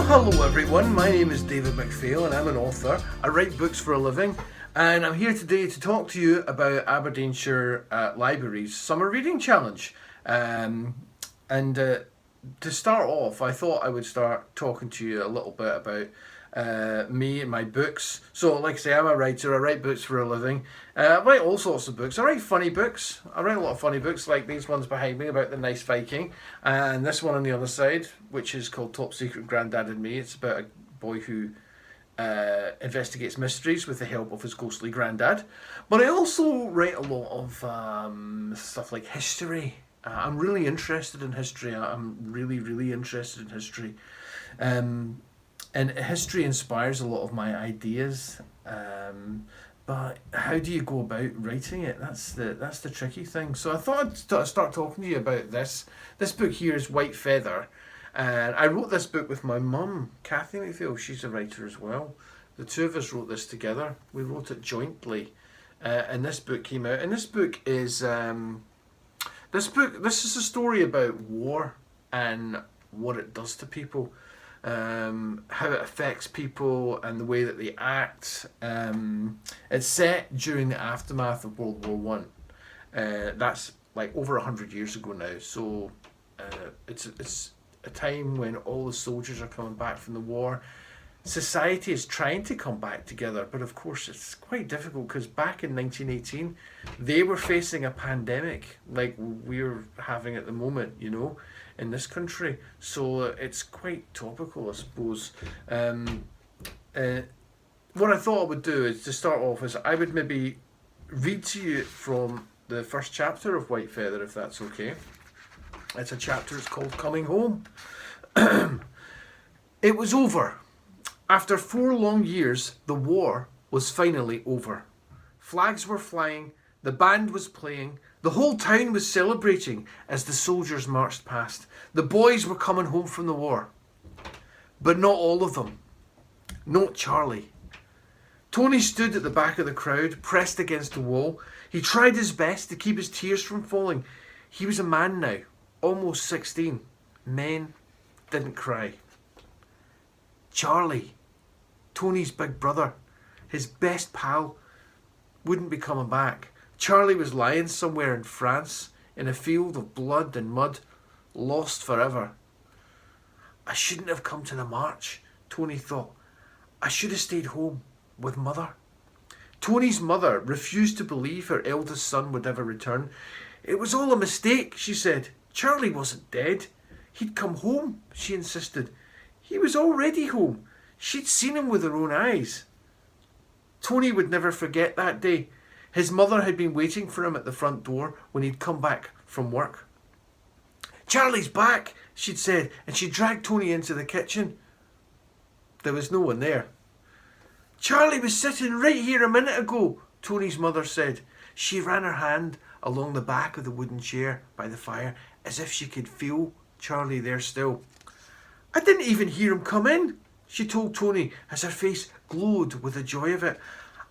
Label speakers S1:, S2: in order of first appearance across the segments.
S1: Hello everyone, my name is David Macphail and I'm an author. I write books for a living and I'm here today to talk to you about Aberdeenshire Libraries Summer Reading Challenge. To start off, I thought I would start talking to you a little bit about me and my books. So like I say, I'm a writer, I write books for a living. I write all sorts of books. I write funny books. I write a lot of funny books like these ones behind me about the nice Viking. And this one on the other side, which is called Top Secret Grandad and Me. It's about a boy who investigates mysteries with the help of his ghostly granddad. But I also write a lot of stuff like history. I'm really interested in history. I'm really interested in history. And history inspires a lot of my ideas. But how do you go about writing it? That's the tricky thing. So I thought I'd start talking to you about this. This book here is White Feather. And I wrote this book with my mum, Kathy Macphail. She's a writer as well. The two of us wrote this together. We wrote it jointly. And this book came out. And this book is... This is a story about war and what it does to people, how it affects people and the way that they act. It's set during the aftermath of World War One. That's like over 100 years ago now. So it's a time when all the soldiers are coming back from the war. Society is trying to come back together, but of course it's quite difficult because back in 1918 they were facing a pandemic like we're having at the moment, you know, in this country. So it's quite topical, I suppose. What I thought I would do is to start off is I would maybe read to you from the first chapter of White Feather, if that's okay. It's a chapter, it's called Coming Home. It was over. After 4 long years, the war was finally over. Flags were flying, the band was playing, the whole town was celebrating as the soldiers marched past. The boys were coming home from the war. But not all of them. Not Charlie. Tony stood at the back of the crowd, pressed against the wall. He tried his best to keep his tears from falling. He was a man now, almost 16. Men didn't cry. Charlie, Tony's big brother, his best pal, wouldn't be coming back. Charlie was lying somewhere in France, in a field of blood and mud, lost forever. I shouldn't have come to the march, Tony thought. I should have stayed home with Mother. Tony's mother refused to believe her eldest son would ever return. It was all a mistake, she said. Charlie wasn't dead. He'd come home, she insisted. He was already home. She'd seen him with her own eyes. Tony would never forget that day. His mother had been waiting for him at the front door when he'd come back from work. Charlie's back, she'd said, and she dragged Tony into the kitchen. There was no one there. Charlie was sitting right here a minute ago, Tony's mother said. She ran her hand along the back of the wooden chair by the fire as if she could feel Charlie there still. I didn't even hear him come in, she told Tony as her face glowed with the joy of it.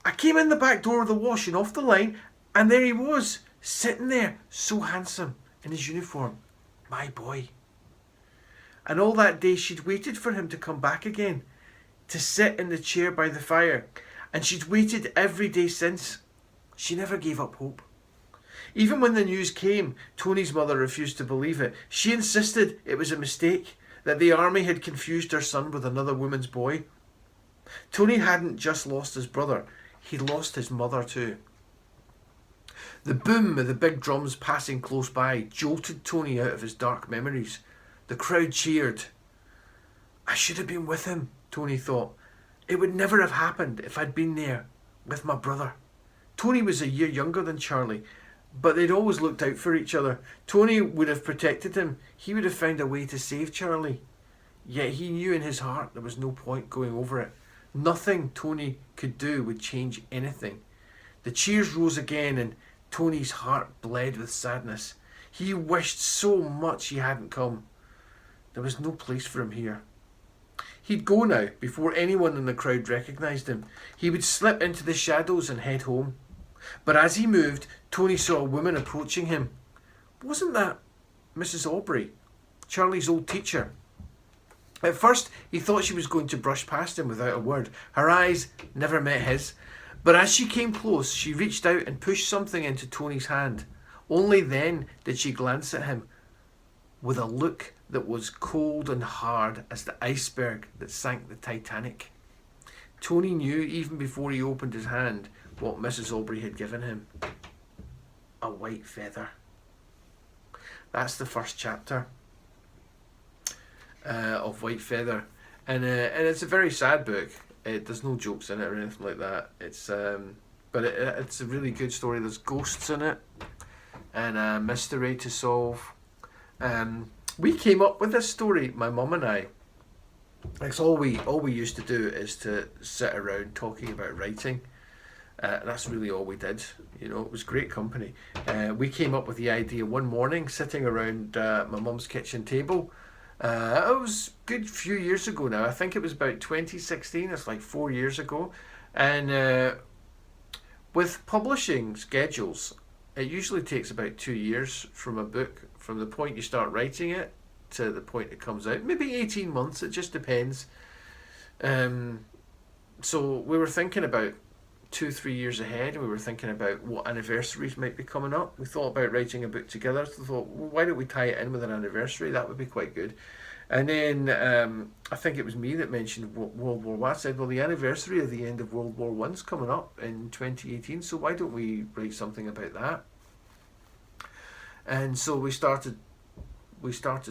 S1: I came in the back door of the washing off the line and there he was, sitting there, so handsome, in his uniform. My boy. And all that day she'd waited for him to come back again, to sit in the chair by the fire, and she'd waited every day since. She never gave up hope. Even when the news came, Tony's mother refused to believe it. She insisted it was a mistake, that the army had confused her son with another woman's boy. Tony hadn't just lost his brother, he'd lost his mother too. The boom of the big drums passing close by jolted Tony out of his dark memories. The crowd cheered. I should have been with him, Tony thought. It would never have happened if I'd been there with my brother. Tony was a year younger than Charlie, but they'd always looked out for each other. Tony would have protected him. He would have found a way to save Charlie. Yet he knew in his heart there was no point going over it. Nothing Tony could do would change anything. The cheers rose again and Tony's heart bled with sadness. He wished so much he hadn't come. There was no place for him here. He'd go now before anyone in the crowd recognised him. He would slip into the shadows and head home. But as he moved, Tony saw a woman approaching him. Wasn't that Mrs. Aubrey, Charlie's old teacher? At first, he thought she was going to brush past him without a word. Her eyes never met his. But as she came close, she reached out and pushed something into Tony's hand. Only then did she glance at him with a look that was cold and hard as the iceberg that sank the Titanic. Tony knew, even before he opened his hand, what Mrs. Aubrey had given him. A white feather. That's the first chapter of White Feather. And it's a very sad book. There's no jokes in it or anything like that. It's but it's a really good story. There's ghosts in it and a mystery to solve. We came up with this story, my mum and I. It's all we used to do is to sit around talking about writing. That's really all we did. You know, it was great company. We came up with the idea one morning, sitting around my mum's kitchen table. It was a good few years ago now. I think it was about 2016. It's like 4 years ago. And with publishing schedules, it usually takes about 2 years from a book, from the point you start writing it to the point it comes out. Maybe 18 months, it just depends. So we were thinking about 2-3 years ahead, and we were thinking about what anniversaries might be coming up. We thought about writing a book together, so we thought, well, why don't we tie it in with an anniversary? That would be quite good. And then I think it was me that mentioned World War I. I said, well, the anniversary of the end of World War I's coming up in 2018, so why don't we write something about that? And so we started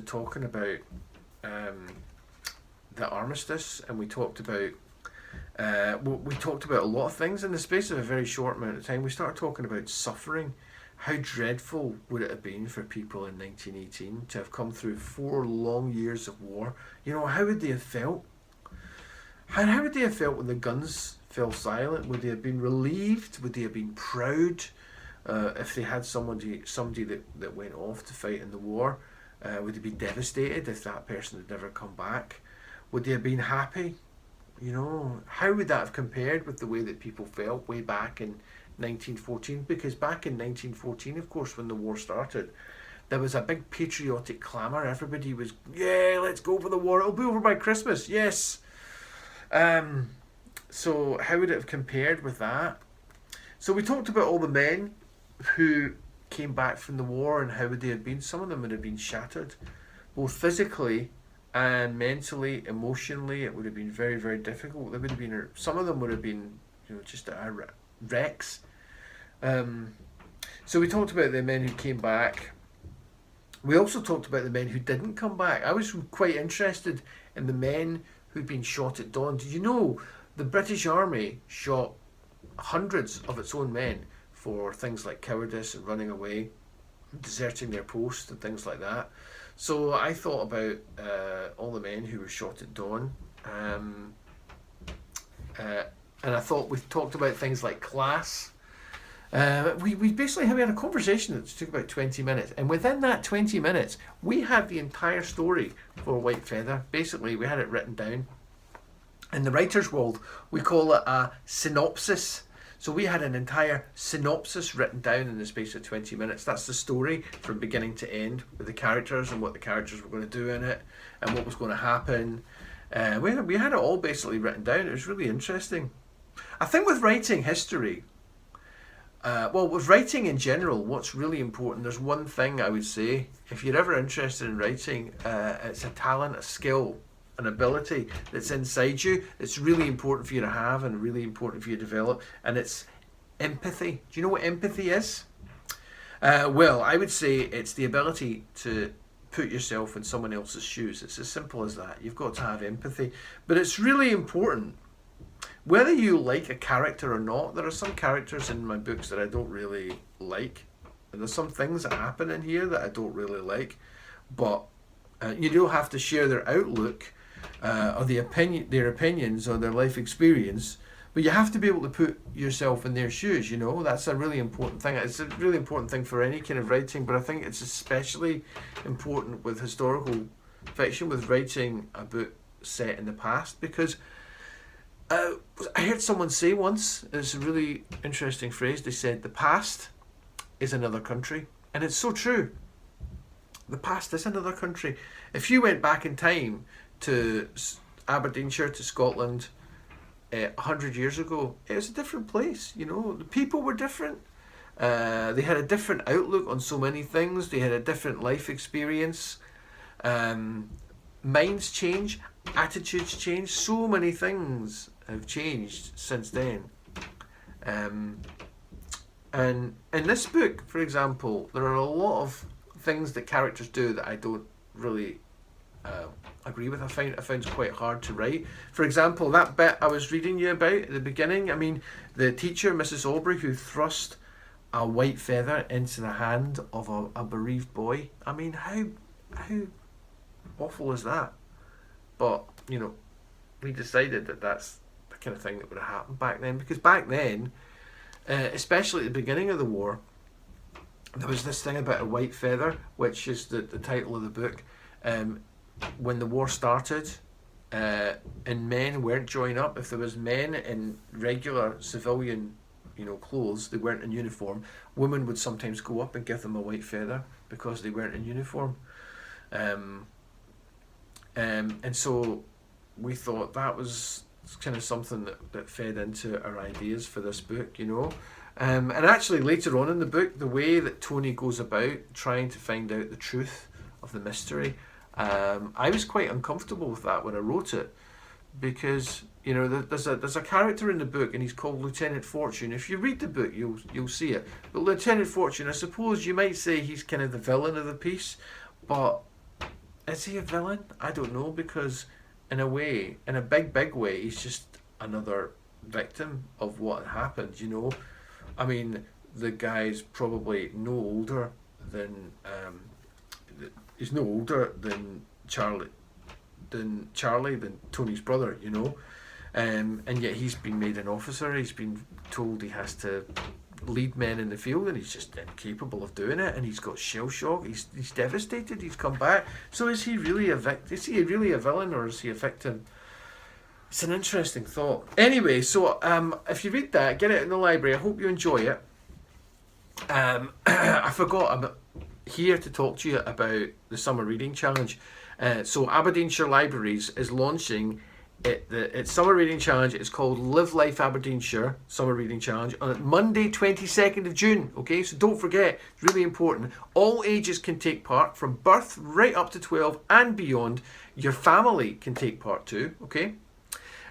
S1: talking about the armistice, and we talked about a lot of things in the space of a very short amount of time. We started talking about suffering. How dreadful would it have been for people in 1918 to have come through 4 long years of war? You know, how would they have felt? How would they have felt when the guns fell silent? Would they have been relieved? Would they have been proud if they had somebody that went off to fight in the war? Would they be devastated if that person had never come back? Would they have been happy? You know, how would that have compared with the way that people felt way back in 1914? Because back in 1914, of course, when the war started, there was a big patriotic clamour. Everybody was, yeah, let's go for the war. It'll be over by Christmas. Yes. So how would it have compared with that? So we talked about all the men who came back from the war and how would they have been. Some of them would have been shattered, both physically and mentally, emotionally. It would have been very, very difficult. There would have been, some of them would have been, you know, just wrecks. So we talked about the men who came back. We also talked about the men who didn't come back. I was quite interested in the men who'd been shot at dawn. Did you know the British Army shot hundreds of its own men for things like cowardice and running away, deserting their post and things like that? So I thought about all the men who were shot at dawn, and I thought we talked about things like class. We basically had a conversation that took about 20 minutes, and within that 20 minutes we had the entire story for White Feather. Basically we had it written down. In the writer's world we call it a synopsis. So we had an entire synopsis written down in the space of 20 minutes. That's the story from beginning to end, with the characters and what the characters were going to do in it and what was going to happen. We had it all basically written down. It was really interesting. I think with writing history, with writing in general, what's really important, there's one thing I would say. If you're ever interested in writing, it's a talent, a skill, an ability that's inside you. It's really important for you to have and really important for you to develop, and it's empathy. Do you know what empathy is? Well, I would say it's the ability to put yourself in someone else's shoes. It's as simple as that. You've got to have empathy, but it's really important whether you like a character or not. There are some characters in my books that I don't really like, and there's some things that happen in here that I don't really like, but you do have to share their outlook or their opinions or their life experience, but you have to be able to put yourself in their shoes. You know, that's a really important thing. It's a really important thing for any kind of writing, but I think it's especially important with historical fiction, with writing a book set in the past, because I heard someone say once, it's a really interesting phrase, they said the past is another country, and it's so true. The past is another country. If you went back in time to Aberdeenshire, to Scotland, 100 years ago, it was a different place. You know, the people were different. They had a different outlook on so many things. They had a different life experience. Minds change, attitudes change. So many things have changed since then. And in this book, for example, there are a lot of things that characters do that I don't really agree with. I found it quite hard to write. For example, that bit I was reading you about at the beginning. I mean, the teacher, Mrs. Aubrey, who thrust a white feather into the hand of a bereaved boy. I mean, how awful is that? But, you know, we decided that that's the kind of thing that would have happened back then. Because back then, especially at the beginning of the war, there was this thing about a white feather, which is the title of the book. When the war started, and men weren't joining up, if there was men in regular civilian, you know, clothes, they weren't in uniform, women would sometimes go up and give them a white feather because they weren't in uniform. And so we thought that was kind of something that fed into our ideas for this book, you know. And actually later on in the book, the way that Tony goes about trying to find out the truth of the mystery, I was quite uncomfortable with that when I wrote it, because, you know, there's a character in the book and he's called Lieutenant Fortune. If you read the book, you'll see it. But Lieutenant Fortune, I suppose you might say he's kind of the villain of the piece, but is he a villain? I don't know, because in a way, in a big way, he's just another victim of what happened, you know. I mean, the guy's probably no older than he's no older than Charlie, than Tony's brother, you know. And yet he's been made an officer. He's been told he has to lead men in the field, and he's just incapable of doing it. And he's got shell shock. He's devastated. He's come back. So is he really a villain, or is he a victim? It's an interesting thought. Anyway, so if you read that, get it in the library. I hope you enjoy it. I forgot, I'm here to talk to you about the Summer Reading Challenge. So Aberdeenshire Libraries is launching its Summer Reading Challenge. It's called Live Life Aberdeenshire Summer Reading Challenge on Monday 22nd of June. Okay, so don't forget, it's really important. All ages can take part, from birth right up to 12 and beyond. Your family can take part too, okay?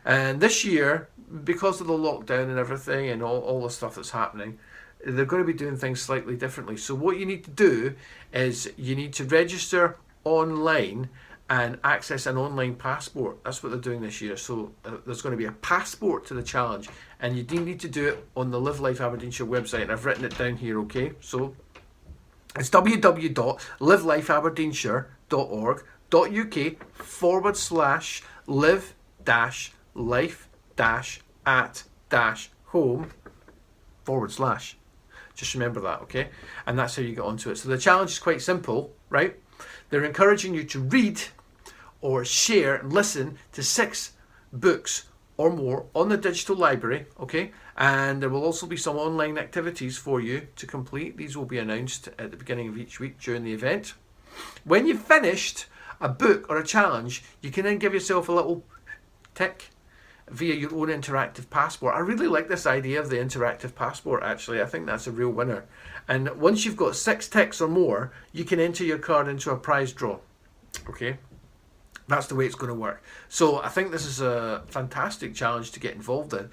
S1: And this year, because of the lockdown and everything and all the stuff that's happening, they're going to be doing things slightly differently. So what you need to do is you need to register online and access an online passport. That's what they're doing this year. So there's going to be a passport to the challenge, and you do need to do it on the Live Life Aberdeenshire website, and I've written it down here, okay? So it's www.live-life-at-home/. Just remember that, okay? And that's how you get onto it. So the challenge is quite simple, right? They're encouraging you to read or share and listen to 6 books or more on the digital library, okay? And there will also be some online activities for you to complete. These will be announced at the beginning of each week during the event. When you've finished a book or a challenge, you can then give yourself a little tick via your own interactive passport. I really like this idea of the interactive passport, actually. I think that's a real winner. And once you've got 6 ticks or more, you can enter your card into a prize draw. Okay? That's the way it's going to work. So I think this is a fantastic challenge to get involved in.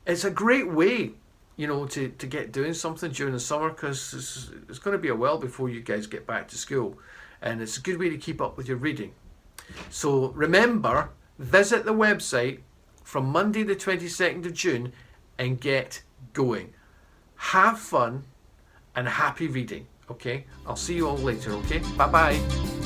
S1: It's a great way, you know, to get doing something during the summer, because it's going to be a while before you guys get back to school. And it's a good way to keep up with your reading. So remember, visit the website from Monday the 22nd of June and get going. Have fun and happy reading, okay? I'll see you all later, okay? Bye-bye.